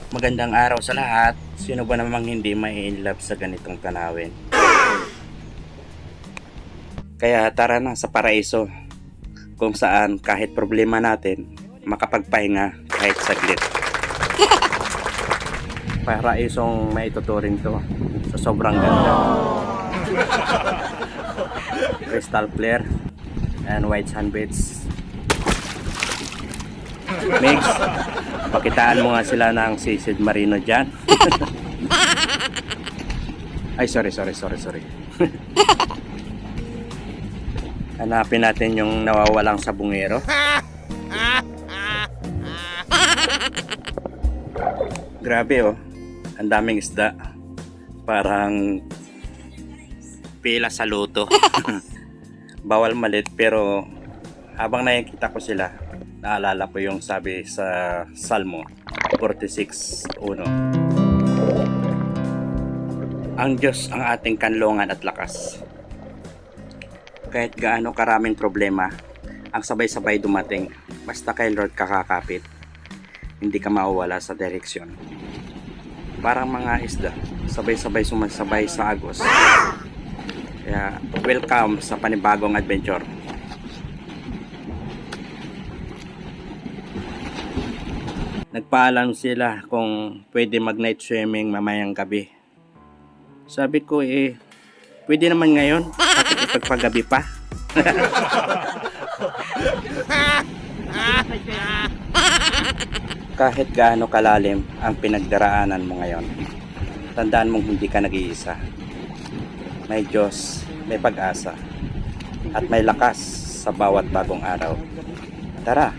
Magandang araw sa lahat. Sino ba namang hindi mai-inlove sa ganitong tanawin? Kaya tara na sa paraiso, kung saan kahit problema natin, makapagpahinga kahit saglit. Paraisong maituturing to sa sobrang ganda. Crystal clear and white sand beach. Mix, pakitaan mo nga sila ng sisid marino dyan. Ay, sorry. Hanapin natin yung nawawalang sabungero. Grabe oh, ang daming isda. Parang pila sa luto. Bawal malit, pero habang nakikita ko sila, naalala ko yung sabi sa Salmo 46:1. Ang Diyos ang ating kanlungan at lakas. Kahit gaano karaming problema ang sabay-sabay dumating, basta kay Lord kakakapit, hindi ka mawawala sa direksyon. Parang mga isda, sabay-sabay sumasabay sa agos. Kaya welcome sa panibagong adventure. Nagpaalam sila kung pwede mag night swimming mamayang gabi. Sabi ko pwede naman ngayon, bakit ipagpagabi pa? Kahit gaano kalalim ang pinagdaraanan mo ngayon, tandaan mong hindi ka nag-iisa. May Diyos, may pag-asa, at may lakas sa bawat bagong araw. Tara,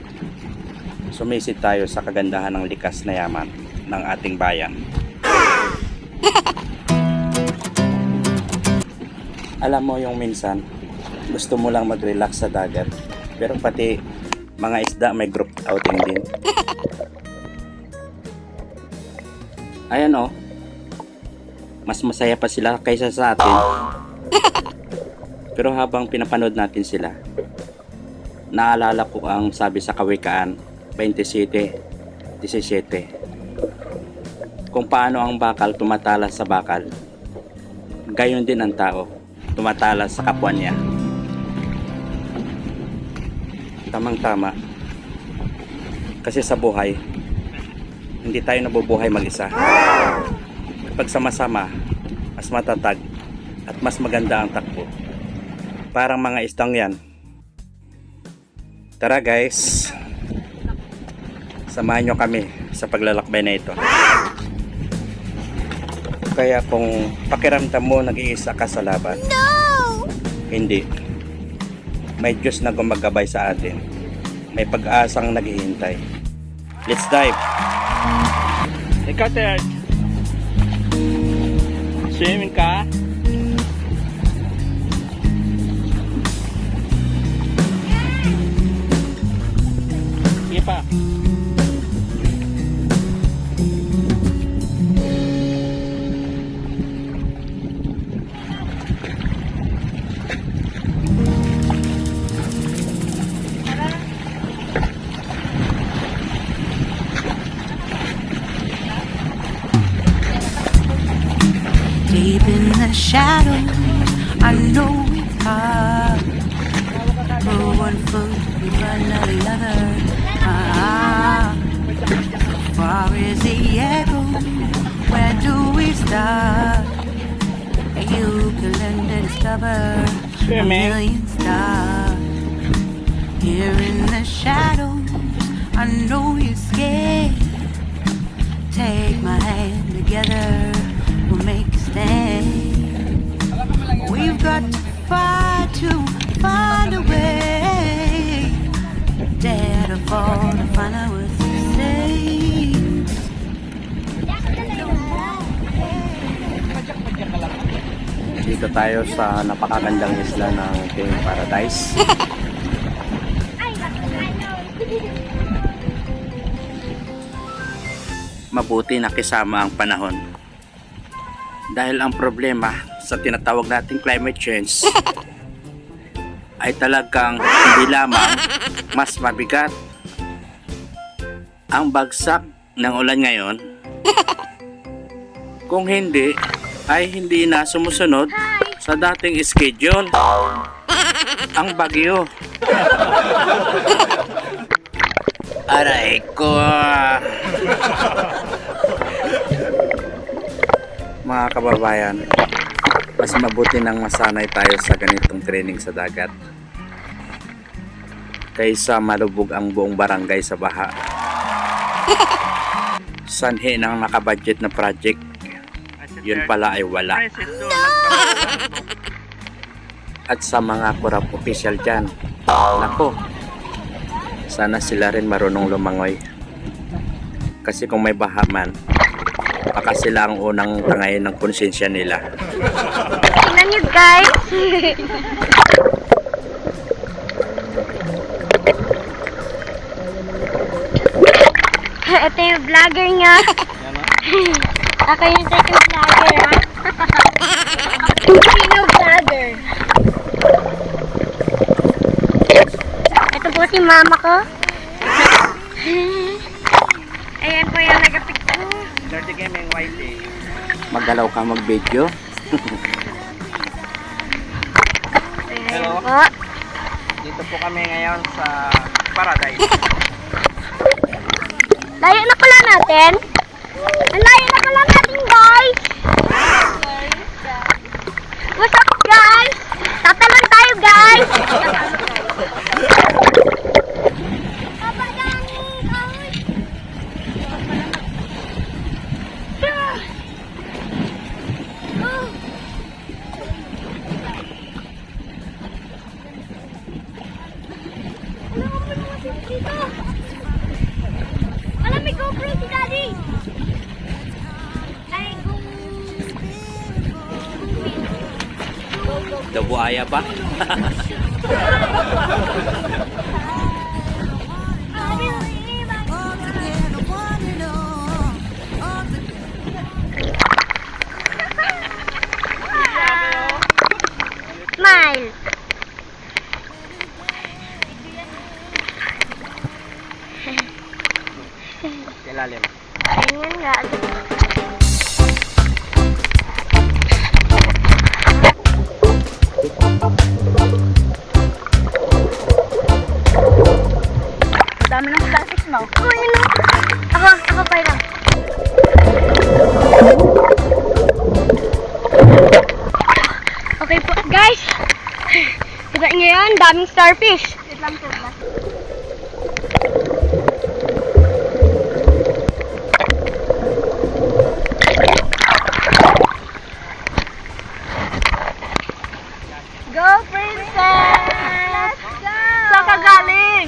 sumisid tayo sa kagandahan ng likas na yaman ng ating bayan. Alam mo yung minsan, gusto mo lang mag-relax sa dagat, pero pati mga isda may group outing din. Ayan oh, mas masaya pa sila kaysa sa atin. Pero habang pinapanood natin sila, naalala ko ang sabi sa Kawikaan 27:17. Kung paano ang bakal tumatalas sa bakal, gayon din ang tao tumatalas sa kapwa niya. Tamang-tama. Kasi sa buhay, hindi tayo nabubuhay mag-isa. Kapag sama-sama, mas matatag at mas maganda ang takbo. Parang mga istang yan. Tara guys, samahan nyo kami sa paglalakbay na ito. Kaya kung pakiramdam mo nag-iisa ka sa laban, hindi. May Diyos na gumagabay sa atin. May pag-asang naghihintay. Let's dive! Ikaw, Ted. Swimming ka? Sige pa. Deep in the shadows, I know it's hard. Put one foot in front of the other. Far is the echo, where do we start? You can learn to discover a million stars. Here in the shadows, I know you're scared. Take my hand together, we'll make a stand. We've got to fight to find a way. Dare to fall to find out what to say. Dito tayo sa napakagandang isla ng King Paradise. Mabuti na kisama ang panahon. Dahil ang problema sa tinatawag nating climate change ay talagang hindi lamang mas mabigat. Ang bagsak ng ulan ngayon Kung hindi, ay hindi na sumusunod sa dating schedule. Ang bagyo. Aray ko. Mga kababayan, mas mabuti nang masanay tayo sa ganitong training sa dagat kaysa malubog ang buong barangay sa baha. Sanhi ng nakabudget na project, yun pala ay wala. At sa mga corrupt official dyan, nako, sana sila rin marunong lumangoy. Kasi kung may baha man, baka sila ang unang tangayin ng konsensya nila. Tingnan nyo guys. Ito yung vlogger nga. Ako yung second vlogger ha. Sino vlogger? Ito po si mama ko. Ayan po yung nagapicture. Dirty Gaming YT. Magalaw ka mag-video? Ayan po. Dito po kami ngayon sa Paradise. Layo na pala natin. Ang layo na pala natin guys. What's up guys? Tatalon tayo guys. Alam, may GoPro si Daddy! Ay, Dabuaya ba? Smile! Kilalim. Ayan nga. Dami ng plastic mo. Oh, yun o. Ako pa lang. Okay po, guys. Kita nyo yan, daming starfish. Wait lang. Go, princess! Let's go! Saan ka galing?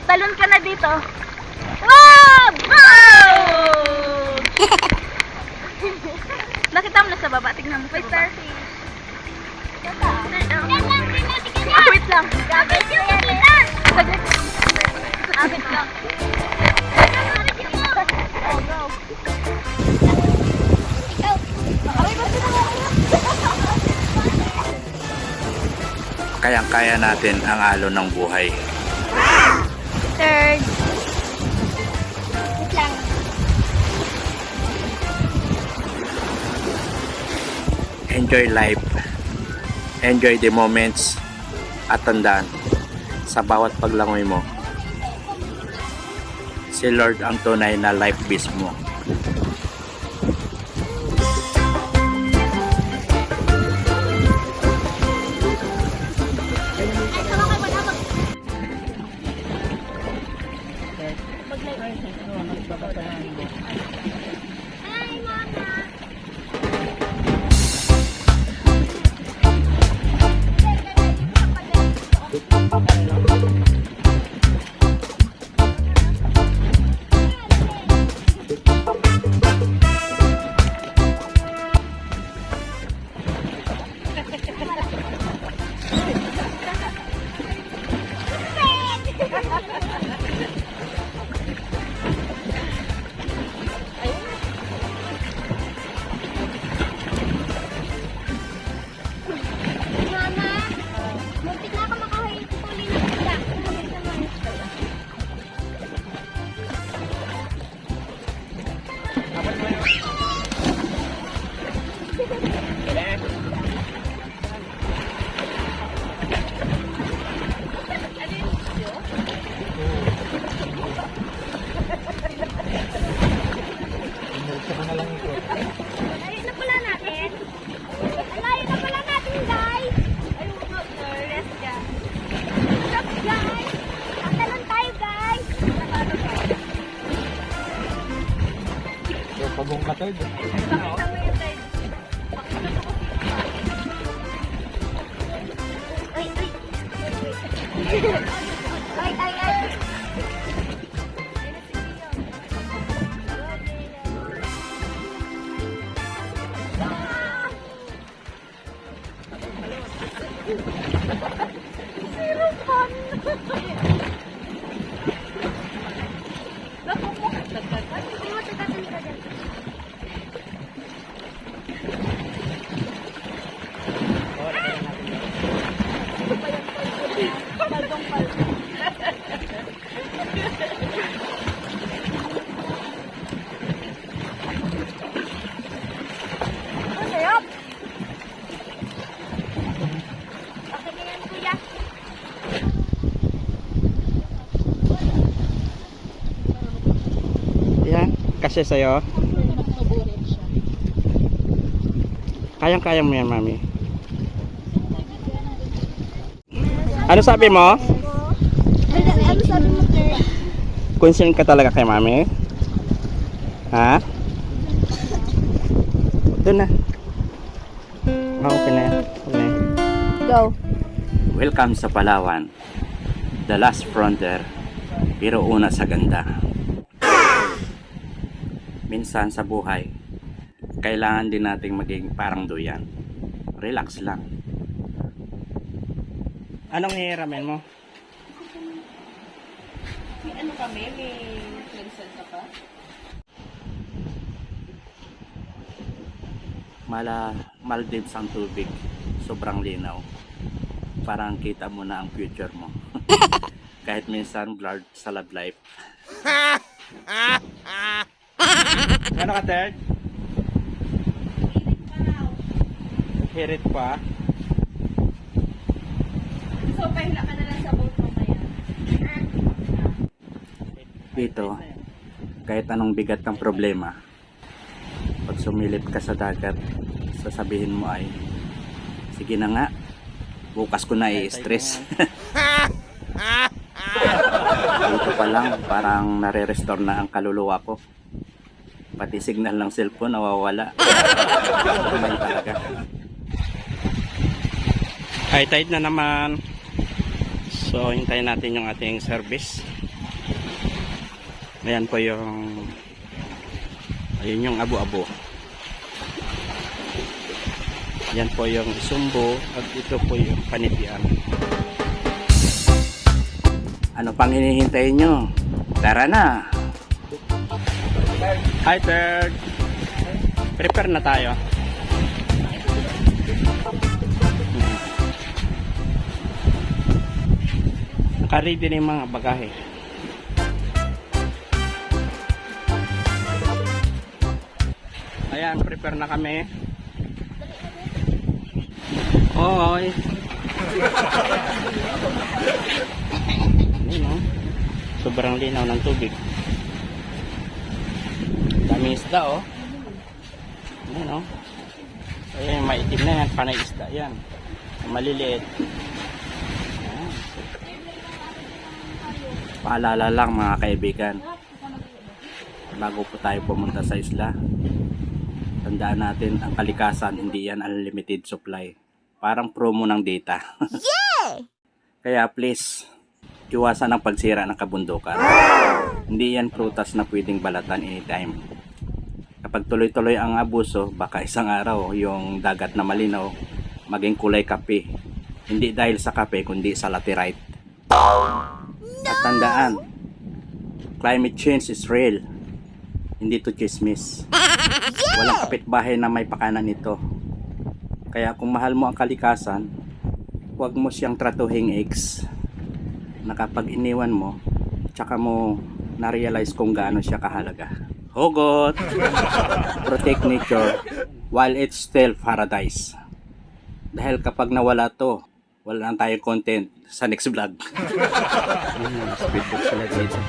Talon ka na dito. Wow! Wow! Nakita mo na sa baba. Tignan mo sa baba. Starfish. Wait lang. Saglit. Abit lang. Oh, go. Kayang-kaya natin ang alon ng buhay. Third. Wait lang. Enjoy life. Enjoy the moments. At tandaan, sa bawat paglangoy mo, si Lord ang tunay na life beast mo. Hi, Mama! Ay, ay. Ay, ay, ay. Masayap. Okay na yan, kuya. Yan, kasi sa'yo. Kayang-kaya mo yan, mami. Ano sabi mo? Ano sabi mo, sir? Concern ka talaga kay mami? Ha? Doon na. Okay na yan. Okay na yan. Go. Welcome sa Palawan. The last frontier, pero una sa ganda. Minsan sa buhay, kailangan din nating maging parang duyan. Relax lang. Anong hihiramin mo? May ano kami? May cleanser ka pa? Maldives ang tubig. Sobrang linaw. Parang kita mo na ang future mo. Kahit minsan blurred sa love life. Ano ka, Ted? Hirit pa. So, pahinga ka na lang sa boat mamaya. Dito, kahit anong bigat ng problema, pag sumilip ka sa dagat, sasabihin mo ay, sige na nga, bukas ko na i-stress. Dito pa lang, parang nare-restore na ang kaluluwa ko. Pati signal ng cellphone nawawala. Kumain talaga. High tide na naman. So, hintayin natin yung ating service. Ayan po yung ayun yung abo-abo. Yan po yung sumbo at ito po yung panitian. Ano pang hinihintay nyo? Tara na! Hi third! Prepare na tayo. Naka-ready na yung mga bagahe. Ayan, prepare na kami. Hoy! Ayun, oh. Sobrang linaw ng tubig. Daming isda, oh. Ayun, oh. Ayan, maitim na yan. Panay isda yan. Maliliit. Ayan. Paalala lang mga kaibigan. Bago po tayo pumunta sa isla, tandaan natin ang kalikasan, hindi yan unlimited supply. Parang promo ng data. Kaya please, iwasan ang pagsira ng kabundukan. Hindi yan prutas na pwedeng balatan anytime. Kapag tuloy-tuloy ang abuso, baka isang araw yung dagat na malinaw maging kulay kape. Hindi dahil sa kape, kundi sa laterite. At tandaan, climate change is real. Hindi to chismis. Walang kapitbahay na may pakanan nito. Kaya kung mahal mo ang kalikasan, huwag mo siyang tratuhing ex na kapag iniwan mo, tsaka mo na-realize kung gaano siya kahalaga. Hugot! Protect nature while it's still paradise. Dahil kapag nawala to, wala na tayong content sa next vlog. Speedboat sila dito.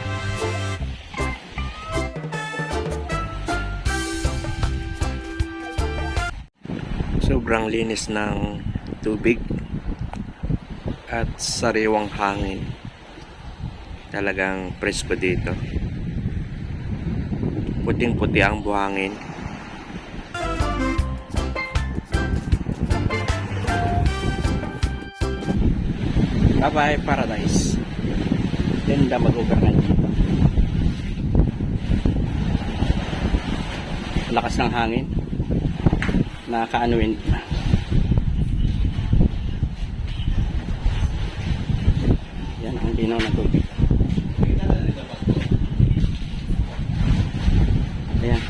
Sobrang linis ng tubig at sariwang hangin. Talagang presko dito. Puting-puti ang buhangin Bye-bye, paradise. Ganda mag-overnight dito. Lakas ng hangin. Nakakaanuin. Yan ang linaw na tubig. Ayan.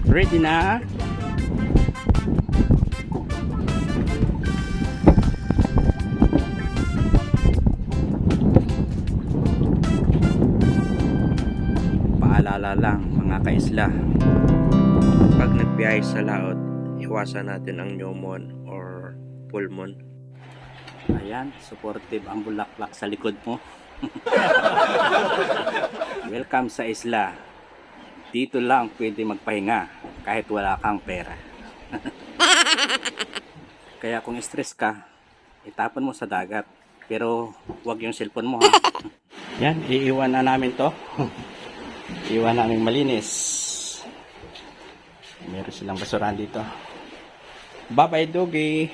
Ready na? Paalala lang mga kaisla, Pag nagbiyahe sa laot, iwasan natin ang new moon or full moon. ayan, supportive ang bulaklak sa likod mo. Welcome sa isla. Dito lang pwede magpahinga kahit wala kang pera. Kaya kung stress ka, itapon mo sa dagat. Pero wag yung cellphone mo ha. Yan, iiwan na namin to. Iwan namin malinis. Meron silang basurahan dito. Bye bye doggy.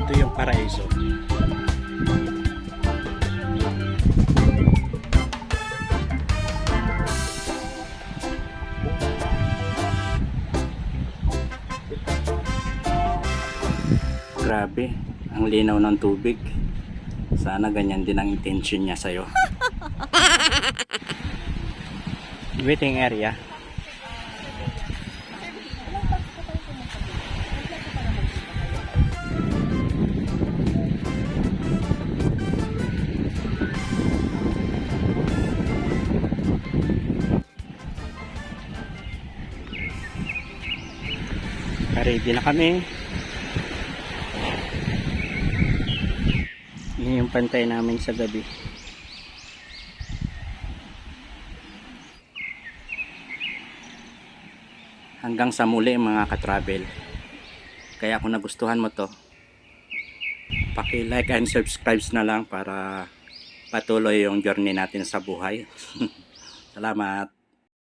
Ito yung paraiso. Grabe, ang linaw ng tubig. Sana ganyan din ang intention niya sa'yo. Waiting area. Ready na kami. Yan yung pantay namin sa gabi. Hanggang sa muli mga ka-travel. Kaya kung nagustuhan mo to, paki-like and subscribe na lang para patuloy yung journey natin sa buhay. Salamat.